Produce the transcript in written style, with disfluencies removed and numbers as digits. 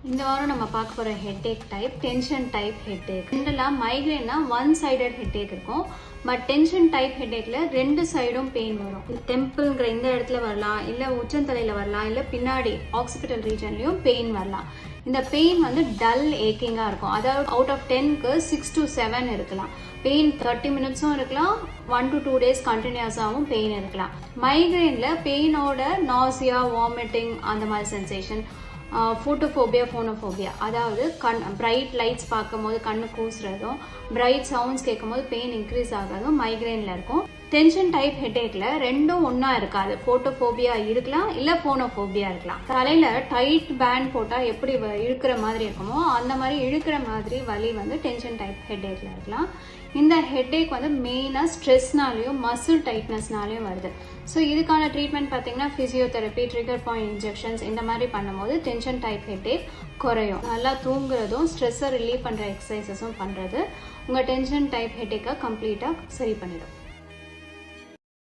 இந்த வாரம் நம்ம பார்க்க போற headache type tension type headache. ஜெனரலாக மைக்ரேன்னா ஒன் சைடட் ஹெட்டேக் இருக்கும். பட் டென்ஷன் டைப் ஹெட்டேக்ல ரெண்டு சைடும் பெயின் வரும். டெம்பிள்ங்கிற இந்த இடத்துல வரலாம், இல்லை உச்சந்தலையில வரலாம், இல்லை பின்னாடி ஆக்சிபிட்டல் ரீஜன்லையும் பெயின் வரலாம். இந்த பெயின் வந்து டல் ஏக்கிங்காக இருக்கும். அதாவது அவுட் ஆஃப் 10க்கு 6 to 7 இருக்கலாம். பெயின் 30 மினிட்ஸும் இருக்கலாம், 1 to 2 days கண்டினியூஸாகவும் பெயின் இருக்கலாம். மைக்ரேனில் பெயினோட நாசியா, வாமிட்டிங் அந்த மாதிரி சென்சேஷன், ஃபோட்டோஃபோபியா, ஃபோனோஃபோபியா, அதாவது பிரைட் லைட்ஸ் பார்க்கும்போது கண்ணு கூசுறதும், பிரைட் சவுண்ட்ஸ் கேட்கும்போது பெயின் இன்க்ரீஸ் ஆகிறதும் மைக்ரேனில் இருக்கும். டென்ஷன் டைப் ஹெட்டேக்ல ரெண்டும் ஒன்றா இருக்காது. ஃபோட்டோஃபோபியா இருக்கலாம், இல்லை ஃபோனோஃபோபியா இருக்கலாம். தலையில் டைட் பேண்ட் போட்டால் எப்படி இழுக்கிற மாதிரி இருக்குமோ அந்த மாதிரி இழுக்கிற மாதிரி வலி வந்து டென்ஷன் டைப் ஹெட்டேக்ல இருக்கலாம். இந்த ஹெட்டேக் வந்து மெயினாக ஸ்ட்ரெஸ்னாலையும் மசில் டைட்னஸ்னாலையும் வருது. ஸோ இதுக்கான ட்ரீட்மெண்ட் பார்த்தீங்கன்னா ஃபிசியோதெரப்பி, ட்ரிகர் பாயிண்ட் இன்ஜெக்ஷன்ஸ் இந்த மாதிரி பண்ணும்போது டென்ஷன் டைப் ஹெட்டேக் குறையும். நல்லா தூங்குறதும் ஸ்ட்ரெஸ்ஸை ரிலீவ் பண்ணுற எக்ஸசைசஸும் பண்ணுறது உங்கள் டென்ஷன் டைப் ஹெட்டேக்கை கம்ப்ளீட்டாக சரி பண்ணிடும்.